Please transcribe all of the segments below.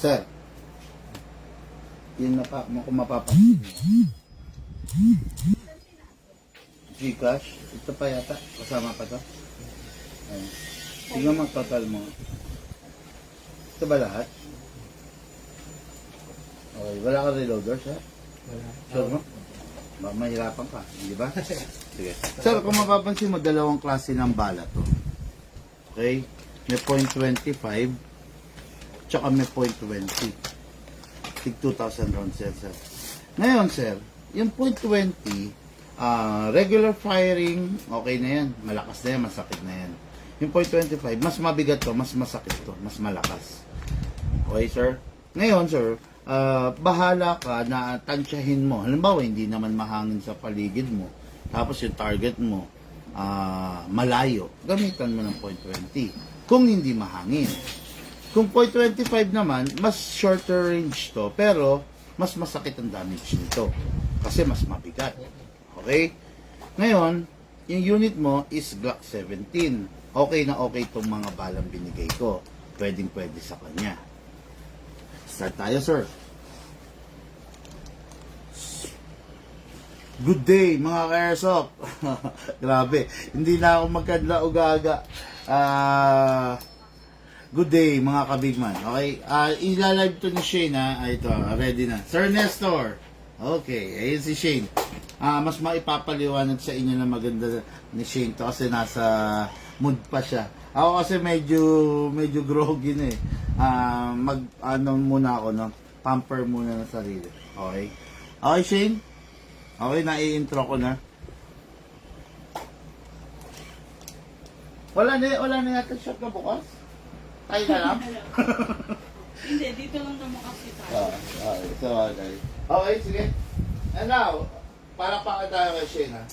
Sir, yun na pa, kung mapapansin mo. Gcash, ito pa yata, kasama pa to. Ayun. Tingnan mo total mo. Ito ba lahat? Okay, wala ka reloader, sir? Wala. Sure mo? Mahirapan ka, di ba? Sige. Sir, kung mapapansin mo, dalawang klase ng bala to. Okay? May .25 tsaka may .20. Tig 2,000 rounds, sir. Ngayon, sir, yung .20, regular firing, okay na yan. Malakas na yan, masakit na yan. Yung .25, mas mabigat to, mas masakit to, mas malakas. Okay, sir? Ngayon, sir, bahala ka na tansyahin mo. Halimbawa, hindi naman mahangin sa paligid mo. Tapos yung target mo, malayo. Gamitan mo ng .20. Kung hindi mahangin. Kung .25 naman, mas shorter range to, pero mas masakit ang damage nito. Kasi mas mabigat. Okay? Ngayon, yung unit mo is Glock 17. Okay na okay itong mga balang binigay ko. Pwedeng-pwede sa kanya. Start tayo, sir. Good day, mga ka-airsoft. Grabe, hindi na ako magkadla o gaga. Good day, mga kabigman. Okay, ilalive to ni Shane, ha. Ito, ready na. Sir Nestor. Okay, ayun si Shane. Mas maipapaliwanag sa inyo na maganda ni Shane to kasi nasa mood pa siya. Ako kasi medyo groggy na eh. Muna ako, no? Pamper muna ng sarili. Okay? Okay, Shane? Okay, nai-intro ko na. Wala na yata shop na bukas? Tayo na lang? Hindi, dito lang naman kasi tayo. Okay. Okay, sige. And now, para tayo kay Shane, ha?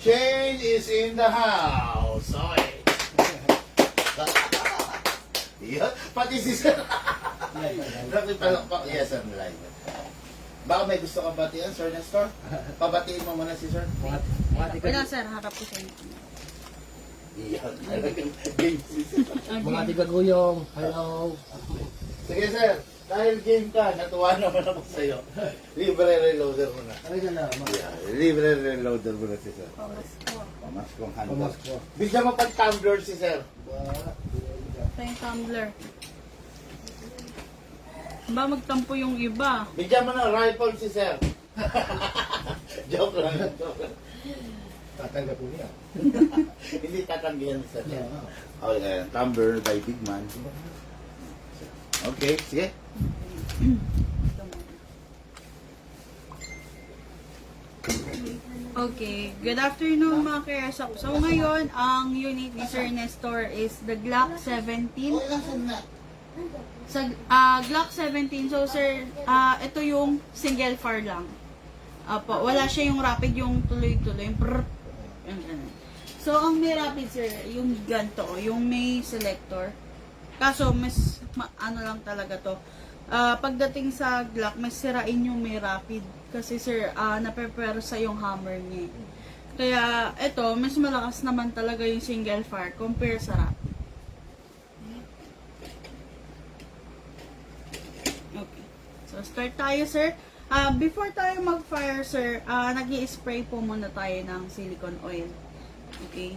Shane is in the house. Okay. Yeah, pati si Sir. Yes, I'm live. Baka may gusto ka batian, Sir Nestor? Pabatiin mo muna si Sir. Wala sir, harap ko sa inyo. Iyan. Game si Sir. Mga tigaguyong, hello. Sige, Sir. Dahil game ka, natuwa naman ako sa'yo. Libre reloader mo na. Ay, gala. Yeah, libre reloader mo na si Sir. Pamaskong handle. Bigyan mo pang tumbler si Sir. Ito yung tumbler. Ba magtampo yung iba? Bigyan mo ng rifle si Sir. Joke lang. Tatangga po niya. Hindi tatanggihan si Sir. Yeah. Okay, tumbler by Big Man. Okay, sige. Okay, good afternoon mga kayasok. So ngayon, ang unit ni Sir Nestor is the Glock 17. Sa Glock 17, so sir, ito yung single fire lang. Apo, wala siya yung rapid, yung tuloy-tuloy, yung prrrt. Yung ganun. So ang may rapid sir, yung ganito, yung may selector. Kaso mas ano lang talaga to. Pagdating sa Glock, mas sirain yung may rapid. Kasi sir, napepersa yung hammer niya. Kaya ito, mas malakas naman talaga yung single fire compare sa rapid. Okay. So start tayo sir. Before tayo mag-fire sir, nag-i-spray po muna tayo ng silicone oil. Okay.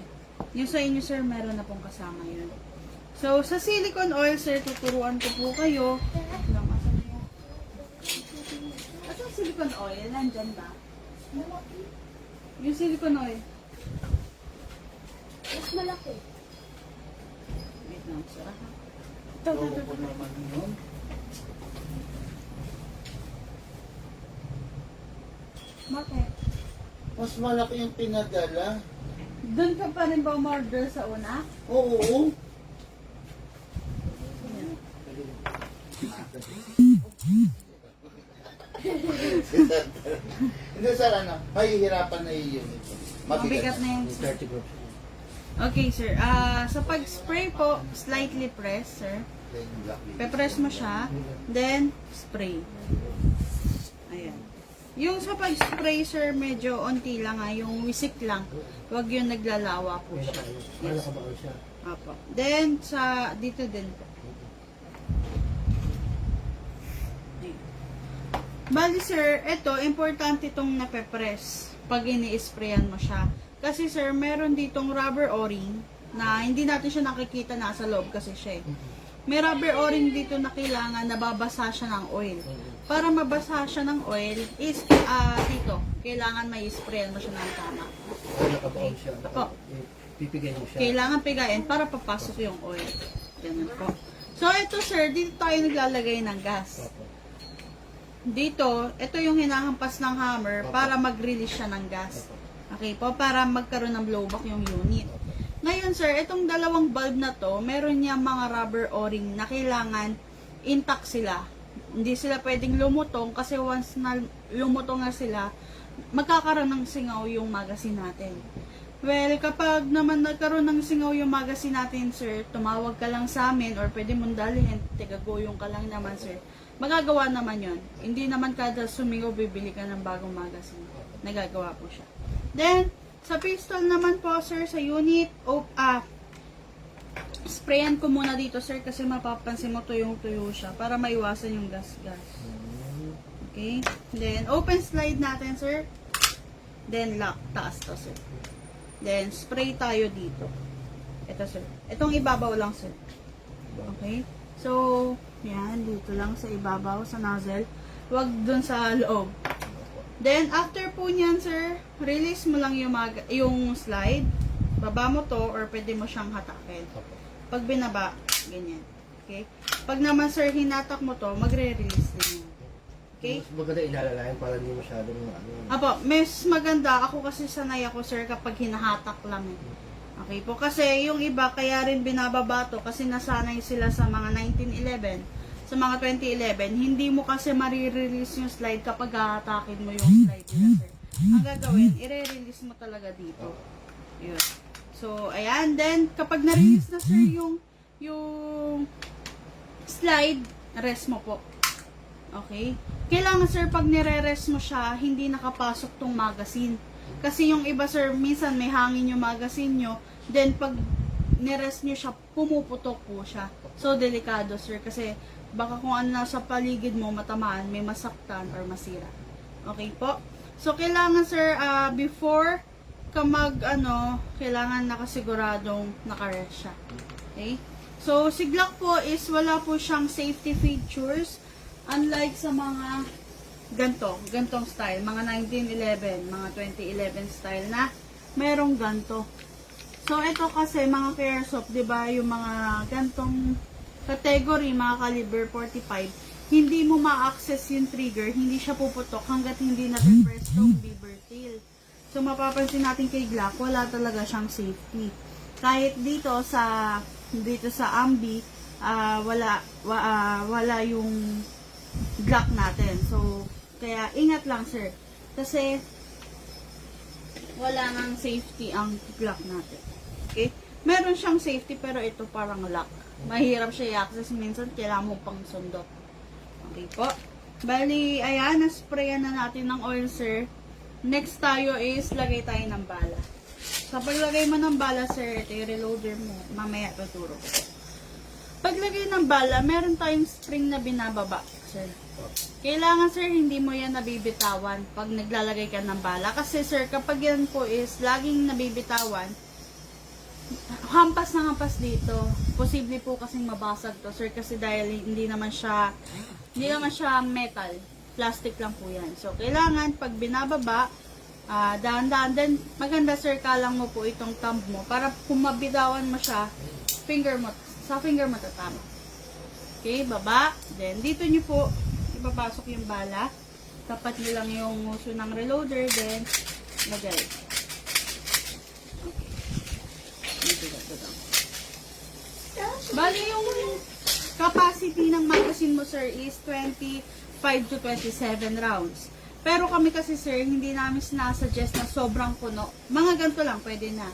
Yung sa inyo sir, meron na pong kasama yun. So, sa silicone oil, sir, tuturuan ko po kayo. Asan silicone oil? Nandyan ba? Yung silicone oil. Mas malaki. Wait lang, sir. Ito. Bakit? Mas malaki yung pinadala. Doon ka pa rin ba umorder sa una? Oo. Hindi sir, mahihirapan na yung unit. Mabigat na yan. 30 groups. Okay, sir. Sa pag-spray po, slightly press, sir. Pe-press mo siya, then spray. Ayan. Yung sa pag-spray, sir, medyo onti lang yung wisik lang. Huwag yung naglalawa po siya. Wala ka ba siya? Apo. Then, dito din po. Bali sir, ito, importante itong nape-press pag ini-sprayan mo siya. Kasi sir, meron ditong rubber o-ring na hindi natin siya nakikita, nasa loob kasi siya eh. May rubber o-ring dito na kailangan nababasa siya ng oil. Para mabasa siya ng oil is dito, kailangan may sprayan mo siya ng tama. Nakabaon siya. Apo. Pipigay mo siya. Kailangan pigain para papasok yung oil. Ganun po. So ito sir, dito tayo naglalagay ng gas. Opo. Dito, ito yung hinahampas ng hammer para mag-release siya ng gas. Okay po, para magkaroon ng blowback yung unit. Ngayon sir, itong dalawang bulb na to, meron niya mga rubber o-ring na kailangan intact sila. Hindi sila pwedeng lumutong kasi once na lumutong na sila, magkakaroon ng singaw yung magazine natin. Well, kapag naman nagkaroon ng singaw yung magazine natin, sir, tumawag ka lang sa amin or pwede mong dalhin, tigagoyong ka lang naman, sir. Magagawa naman yon. Hindi naman kada sumingaw, bibili ka ng bagong magazine. Nagagawa po siya. Then, sa pistol naman po, sir, sa unit, sprayan ko muna dito, sir, kasi mapapansin mo tuyong-tuyo siya para maiwasan yung gas-gas. Okay? Then, open slide natin, sir. Then, lock. Taas to, sir. Then, spray tayo dito. Ito, sir. Itong ibabaw lang, sir. Okay? So, yan. Dito lang sa ibabaw, sa nozzle. Huwag dun sa loob. Then, after po niyan, sir, release mo lang yung slide. Baba mo to, or pwede mo siyang hatakin. Pag binaba, ganyan. Okay? Pag naman, sir, hinatak mo to, magre-release din yan. Okay? Mas maganda ilalalayan para hindi masyadong ano. Apo, mas maganda. Ako kasi sanay ako, sir, kapag hinahatak lang. Okay po. Kasi yung iba, kaya rin binababa to kasi nasanay sila sa mga 1911, sa mga 2011. Hindi mo kasi marirelease yung slide kapag hahatakin mo yung slide nila, sir. Ang gagawin, i-release mo talaga dito. Yun. So, ayan. Then, kapag na-release na, sir, yung slide, rest mo po. Okay? Kailangan, sir, pag nire-rest mo siya, hindi nakapasok tong magazine. Kasi yung iba, sir, minsan may hangin yung magazine nyo, then pag nirest nyo siya, pumuputok po siya. So, delikado, sir, kasi baka kung ano nasa paligid mo, matamaan, may masaktan or masira. Okay po? So, kailangan, sir, before ka kailangan nakasiguradong nakarest siya. Okay? So, siglak po is wala po siyang safety features. Unlike sa mga gantong style, mga 1911, mga 2011 style na merong ganto. So, ito kasi mga Airsoft, di ba, yung mga gantong category, mga caliber 45, hindi mo ma-access yung trigger, hindi siya puputok hanggat hindi na-press tong beaver tail. So, mapapansin natin kay Glock, wala talaga siyang safety. Kahit dito sa Ambi, wala yung Glock natin. So, kaya ingat lang, sir. Kasi wala nang safety ang Glock natin. Okay? Meron siyang safety pero ito parang lock. Mahirap siya i-access. Minsan kailangan mo pang sundot. Okay po. Bali, ayan, nasprayan na natin ng oil, sir. Next tayo is lagay tayo ng bala. Sa paglagay mo ng bala, sir, ito yung reloader mo. Mamaya tuturo ko. Paglagay ng bala, meron tayong spring na binababa, sir. Kailangan, sir, hindi mo yan nabibitawan pag naglalagay ka ng bala. Kasi, sir, kapag yan po is laging nabibitawan, hampas na hampas dito. Posible po kasing mabasag to, sir, kasi dahil hindi naman siya metal. Plastic lang po yan. So, kailangan pag binababa, dahan-dahan. Then, maganda, sir, kalang mo po itong thumb mo para kung mabitawan mo siya, sa finger mo tatama. Okay, baba. Then, dito nyo po ipapasok yung bala. Tapat nyo lang yung muso ng reloader. Then, lagay. Okay. Bali, yung capacity ng magazine mo, sir, is 25 to 27 rounds. Pero kami kasi, sir, hindi namin sinasuggest na sobrang puno. Mga ganito lang, pwede na.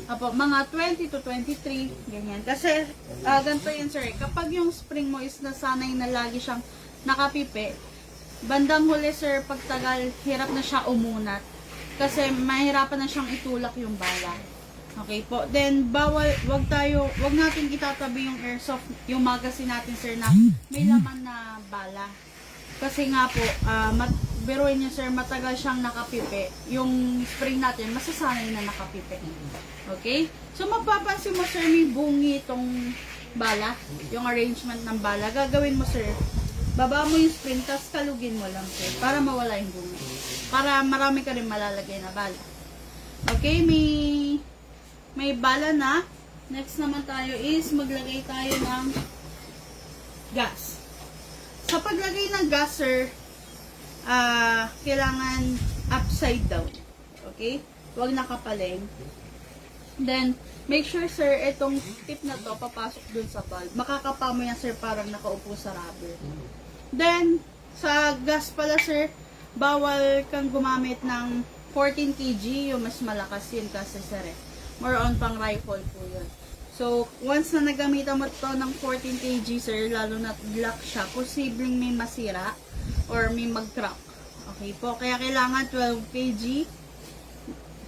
Apo, mga 20 to 23, ganyan. Kasi, ganito yun, sir. Kapag yung spring mo is nasanay na lagi siyang nakapipi, bandang huli, sir, pagtagal, hirap na siya umunat. Kasi, mahirapan na siyang itulak yung bala. Okay po. Then, wag natin itatabi yung airsoft, yung magazine natin, sir, na may laman na bala. Kasi nga po, biruin niyo sir, matagal siyang nakapipi. Yung spring natin, masasanay na nakapipi. Okay? So, mapapansin mo sir, may bungi itong bala. Yung arrangement ng bala. Gagawin mo sir, baba mo yung spring, tapos kalugin mo lang sir, para mawala yung bungi. Para marami ka rin malalagay na bala. Okay? May bala na. Next naman tayo is maglagay tayo ng gas. Sa paglagay ng gas, sir, kailangan upside down. Okay? Huwag nakapaling. Then, make sure, sir, itong tip na to, papasok dun sa valve. Makakapa mo yan, sir, parang nakaupo sa rubber. Then, sa gas pala, sir, bawal kang gumamit ng 14 kg, yung mas malakas yun kasi, sir, more on pang rifle po yun. So, once na nagamitan mo to ng 14 kg, sir, lalo na black siya, posibleng may masira or may mag-crack. Okay po, kaya kailangan 12 kg.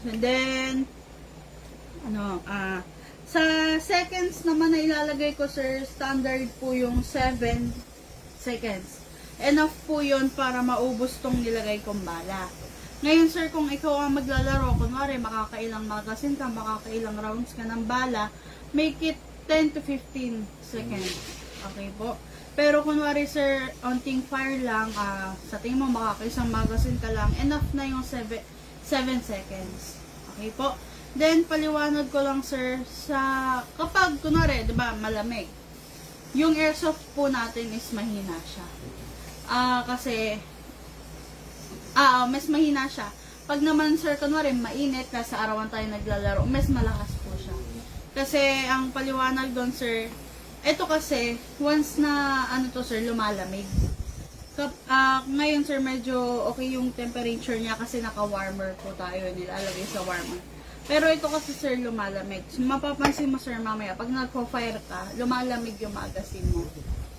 And then, sa seconds naman na ilalagay ko, sir, standard po yung 7 seconds. Enough po yun para maubos tong nilagay kong bala. Ngayon, sir, kung ikaw ang maglalaro, kunwari, makakailang magazine ka, makakailang rounds ka ng bala, make it 10 to 15 seconds. Okay po? Pero kunwari, sir, onting fire lang, sa tingin mo, makakaisang magazine ka lang, enough na yung 7 seconds. Okay po? Then, paliwanag ko lang, sir, kapag, kunwari, diba, malamig, yung airsoft po natin is mahina siya. Kasi, mas mahina siya. Pag naman, sir, kunwari, mainit, sa arawan tayo naglalaro, mas malakas po siya. Kasi, ang paliwanag doon, sir, ito kasi, once na, sir, lumalamig. Ngayon, sir, medyo okay yung temperature niya kasi naka-warmer po tayo, nilalagay sa warmer. Pero ito kasi, sir, lumalamig. So, mapapansin mo, sir, mamaya, pag nagpo-fire ka, lumalamig yung magazine mo.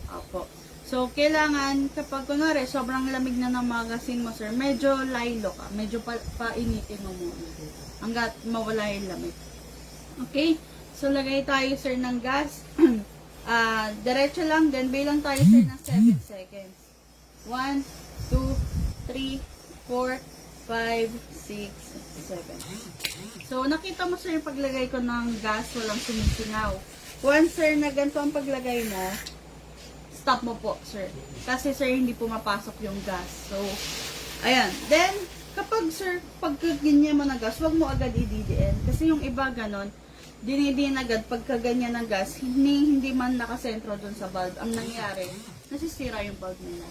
Opo. So, kailangan, kapag, kunwari, sobrang lamig na ng magazine mo, sir, medyo laylo ka. Medyo painitin mo muna. Hanggat mawala yung lamig. Okay? So, lagay tayo, sir, ng gas. Diretso lang, then bilang tayo, sir, ng 7 seconds. 1, 2, 3, 4, 5, 6, 7. So, nakita mo, sir, yung paglagay ko ng gas, walang sumisingaw. Once, sir, na ganito ang paglagay mo, stop mo po, sir. Kasi, sir, hindi pumapasok yung gas. So, ayan. Then, kapag, sir, pagkaganyan mo na gas, huwag mo agad i-DDN. Kasi yung iba ganon, dinidin agad pagka ganyan ng gas, hindi man nakasentro dun sa valve. Ang nangyari, nasisira yung valve nila.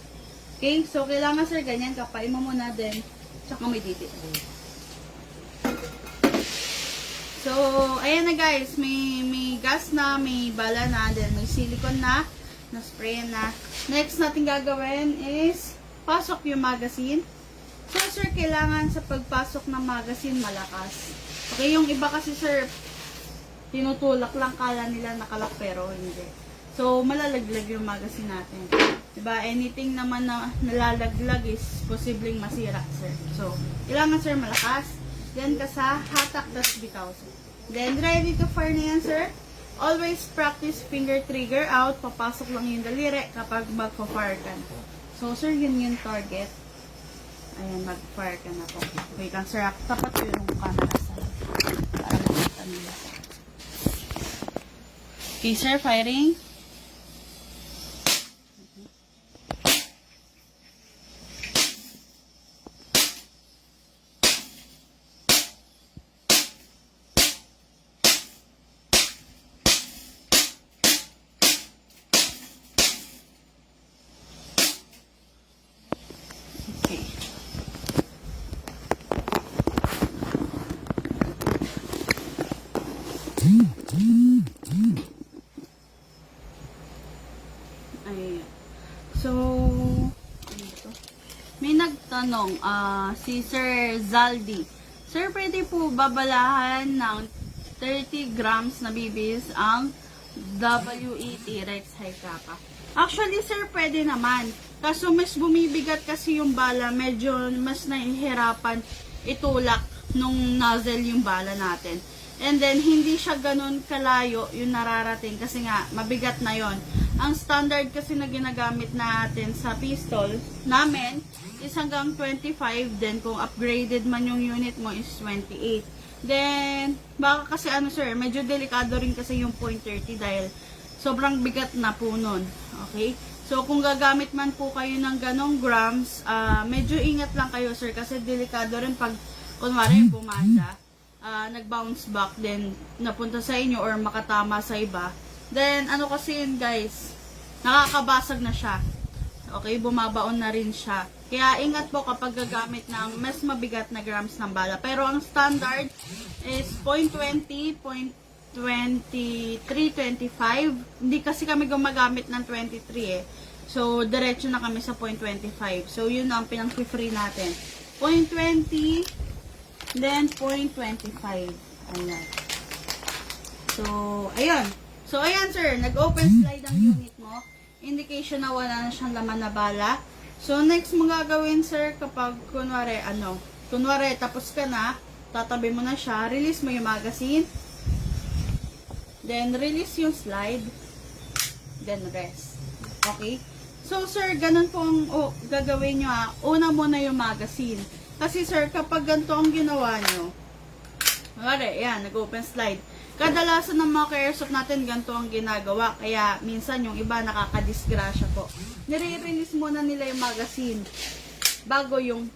Okay? So, kailangan, sir, ganyan, kapain mo muna din, tsaka may DDN. So, ayan na guys, may gas na, may bala na, then may silicone na spray na. Next natin gagawin is pasok yung magazine. So, sir, kailangan sa pagpasok ng magazine malakas. Okay, yung iba kasi, sir, tinutulak lang, kala nila nakalak pero hindi. So, malalaglag yung magazine natin. Diba? Anything naman na nalalaglag is posibleng masira, sir. So, kailangan, sir, malakas. Then, ka sa hatak, tas bitaw, sir. Then, ready to fire na yan, sir. Always practice finger trigger out. Papasok lang yung daliri kapag mag-fire ka na. So, sir, yun yung target. Ayan, mag-fire ka na po. Wait lang, sir. Tapat ko yung camera sa para makita nila. Okay, sir, firing. Okay. Ayan. So, may nagtanong, si Sir Zaldi. Sir, pwede po babalahan ng 30 grams na bibis ang WET Rex High Kappa? Actually, sir, pwede naman. Kaso mas bumibigat kasi yung bala, medyo mas nahihirapan itulak nung nozzle yung bala natin. And then, hindi siya ganun kalayo yung nararating kasi nga, mabigat na yon. Ang standard kasi na ginagamit natin sa pistol namin is hanggang 25. Then, kung upgraded man yung unit mo is 28. Then, baka kasi ano sir, medyo delikado rin kasi yung .30 dahil sobrang bigat na po nun. Okay? So, kung gagamit man po kayo ng ganong grams, medyo ingat lang kayo sir kasi delikado rin pag kunwari bumanda, nag-bounce back then napunta sa inyo or makatama sa iba. Then, ano kasi yun guys, nakakabasag na siya. Okay, bumabaon na rin siya. Kaya ingat po kapag gagamit ng mas mabigat na grams ng bala. Pero ang standard is .20, .23, 25. Hindi kasi kami gumagamit ng 23 eh. So, diretso na kami sa .25. So, yun ang pinang-free natin. .20, then .25. Ayan. So, ayun. So, ayan sir, nag-open slide ang unit mo. Indication na wala na siyang laman na bala. So, next mo gagawin sir, kapag kunwari tapos ka na, tatabi mo na siya, release mo yung magazine, then release yung slide, then rest. Okay? So, sir, ganun po ang gagawin nyo ha. Una muna yung magazine. Kasi sir, kapag ganito ang ginawa nyo, kunwari, yan, nag-open slide, kadalasan ng mga ka-airsoft natin ganito ang ginagawa. Kaya minsan yung iba nakakadisgrasya po. Nire-release muna nila yung magazine bago yung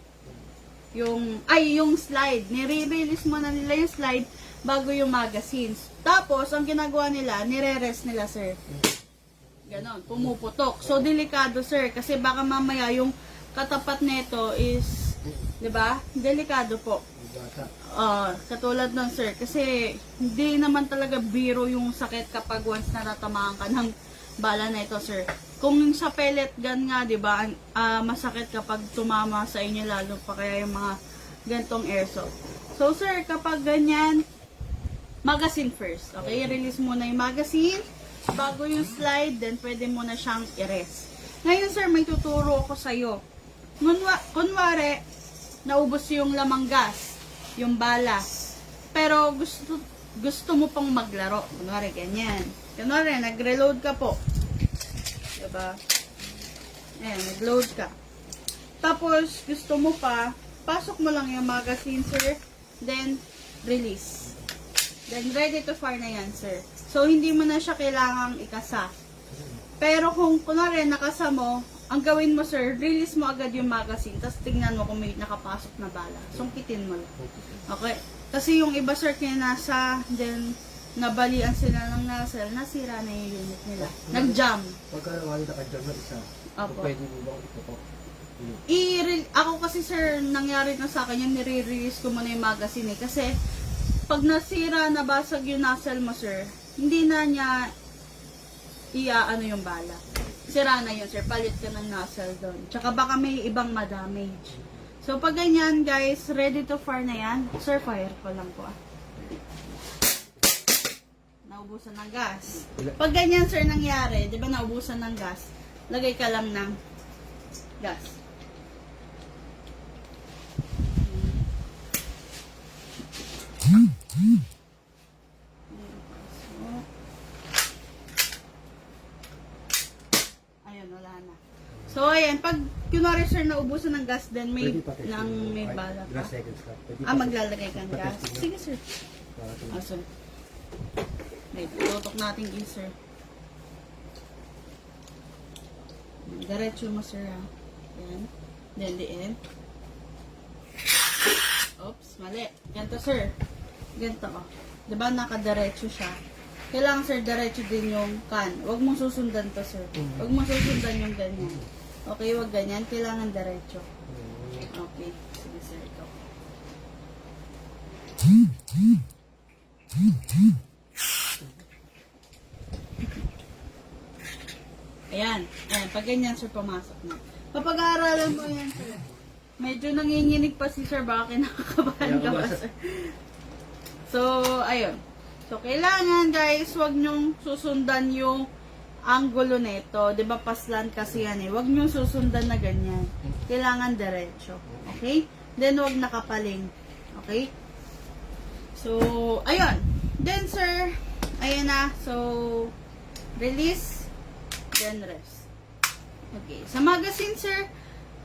slide. Nire-release muna nila yung slide bago yung magazines. Tapos, ang ginagawa nila, nire-rest nila, sir. Ganon, pumuputok. So, delikado, sir. Kasi baka mamaya yung katapat nito is, di ba? Delikado po. Katulad nun sir, kasi hindi naman talaga biro yung sakit kapag once natatamaan ka ng bala na ito sir. Kung sa pellet gun nga, di ba, masakit kapag tumama sa inyo lalo pa kaya yung mga gantong airsoft. So sir, kapag ganyan, magazine first. Okay, release muna yung magazine bago yung slide, then pwede mo na siyang i-rest. Ngayon sir, may tuturo ako sa'yo. Kunwari, naubos yung lamang gas, yung bala. Pero gusto mo pang maglaro. Kunwari, ganyan. Kunwari, nag-reload ka po. Diba? Ayan, nag-load ka. Tapos, gusto mo pa, pasok mo lang yung magazine, sir. Then, release. Then, ready to fire na yan, sir. So, hindi mo na siya kailangang ikasa. Pero kung, kunwari, nakasa mo, ang gawin mo sir, release mo agad yung magazine, tapos tignan mo kung may nakapasok na bala. Sungkitin mo lang. Okay? Kasi yung iba sir, kaya nasa, then nabalian sila ng nasal, nasira na yung unit nila. Nag-jam. Pagka wali naka-jam na isa, Opo. pwede mo bang itutok? Ako kasi sir, nangyari na sa akin yung nire-release ko muna yung magazine eh. Kasi pag nasira, nabasag yung nasal mo sir, hindi na niya iaano yung bala. Sira na yun, sir. Palit ka ng nozzle doon. Tsaka baka may ibang ma-damage. So, pag ganyan, guys, ready to fire na yan. Sir, fire ko lang po. Naubusan ng gas. Pag ganyan, sir, nangyari, di ba naubusan ng gas, lagay ka lang ng gas. So, ayan, pag kunwari sir naubusan ng gas, then may bala pa. Maglalagay kang gas. Sige sir. So, may tutok natin din sir. Diretso mo sir ha. Ayan. Then the end. Oops, mali. Ganito sir. Ganito oh. Diba nakadiretso siya? Kailangan sir, diretso din yung can. Huwag mong susundan to sir. Huwag mong susundan yung ganyan. Okay, wag ganyan. Kailangan diretso. Okay. Sige sir, ito. Ayan. Ayan. Pag ganyan sir, pumasok na. Papag-aaralan mo yan sir. Medyo nanginginig pa si sir. Baka kinakabahan ka ba sir? So, ayun. So, kailangan guys, wag nyong susundan yung angulo nito. Diba paslan kasi yan eh. Wag nyong susundan na ganyan. Kailangan diretso. Okay? Then, wag nakapaling. Okay? So, ayun. Then, sir, ayun na. So, release. then rest. Okay. Sa magazine, sir,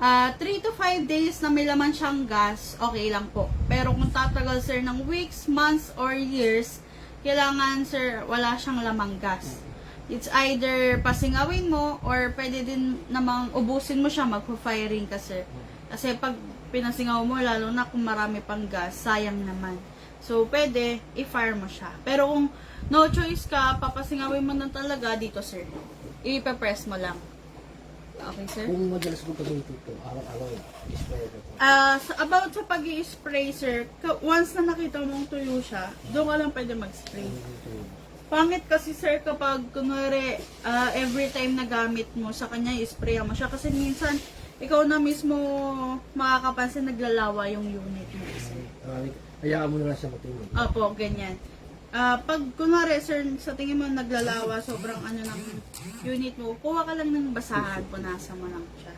3 to 5 days na may laman siyang gas, okay lang po. Pero kung tatagal, sir, ng weeks, months, or years, kailangan, sir, wala siyang lamang gas. It's either pasingawin mo, or pwede din namang ubusin mo siya, magpo-firing ka, sir. Kasi pag pinasingaw mo, lalo na kung marami pang gas, sayang naman. So, pwede, i-fire mo siya. Pero kung no choice ka, papasingawin mo na talaga dito, sir. Ipe-press mo lang. Okay, sir? Kung madalas kong gagawin ito, araw-araw, spray ko. About sa pag-i-spray, sir, once na nakita mong tuyo siya, doon ka lang pwede mag-spray. Pangit kasi, sir, kapag kunwari, every time na gamit mo sa kanya, i-spray mo siya. Kasi minsan, ikaw na mismo makakapansin naglalawa yung unit mo. Hayaan mo na lang siya matingin. Opo, ganyan. Pag kunwari, sir, sa tingin mo naglalawa, sobrang ano ng unit mo, kuha ka lang ng basahan, punasan mo lang siya.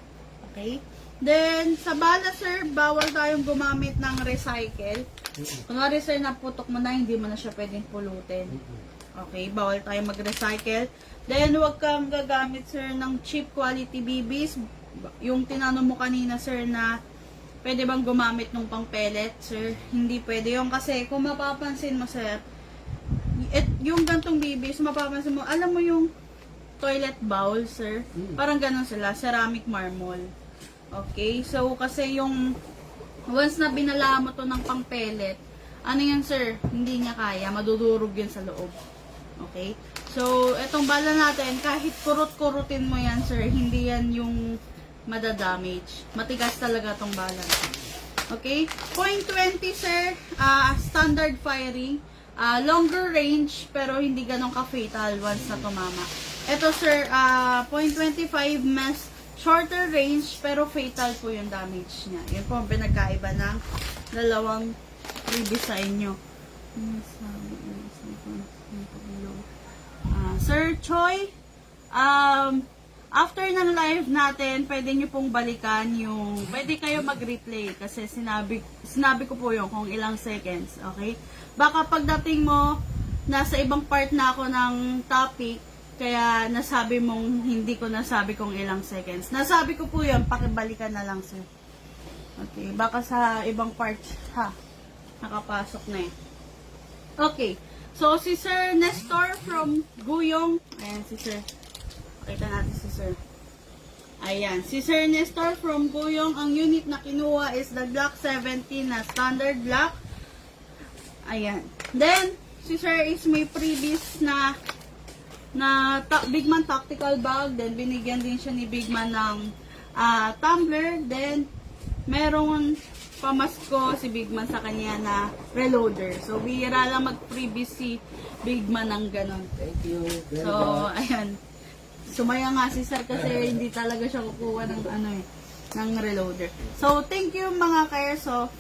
Okay? Then, sa bala, sir, bawal tayong gumamit ng recycle. Kunwari, sir, naputok mo na, hindi mo na siya pwedeng pulutin. Okay, bawal tayo mag-recycle. Then, huwag kang gagamit, sir, ng cheap quality BBs. Yung tinanong mo kanina, sir, na pwede bang gumamit ng pang pellet, sir? Hindi pwede yung kasi kung mapapansin mo, sir, yung gantong BBs, mapapansin mo, alam mo yung toilet bowl, sir? Parang ganun sila, ceramic marble. Okay, so kasi yung once na binala mo to ng pang pellet, ano yan, sir? Hindi niya kaya, madudurog yun sa loob. Okay? So, etong bala natin, kahit kurut-kurutin mo yan, sir, hindi yan yung madadamage. Matigas talaga tong bala. Okay? Point 20, sir, standard firing. Longer range, pero hindi ganun ka-fatal once na tumama. Ito, sir, point 25, mas shorter range, pero fatal po yung damage niya. Yun po ang pinagkaiba ng dalawang redesign nyo. Sir Choi, after ng live natin, pwede nyo pong balikan yung, pwede kayo mag-replay kasi sinabi ko po yung kung ilang seconds, okay? Baka pagdating mo, nasa ibang part na ako ng topic, kaya nasabi mong hindi ko nasabi kung ilang seconds. Nasabi ko po yun, pakibalikan na lang, sir. Okay, baka sa ibang part, nakapasok na eh. Okay. So, si Sir Nestor from Guyong. Ayan, si Sir. Pakita natin si Sir. Ayan. Si Sir Nestor from Guyong. Ang unit na kinuha is the Glock 17 na standard Glock. Ayan. Then, si Sir is may previous na Bigman tactical bag. Then, binigyan din siya ni Bigman ng tumbler. Then, merong pamasko si Bigman sa kanya na reloader. So, bihira lang mag-previous si Bigman ng ganon. Thank you. So, ayan. Sumaya nga si Sir kasi hindi talaga siya kukuha ng ng reloader. So, thank you mga ka-airsoft.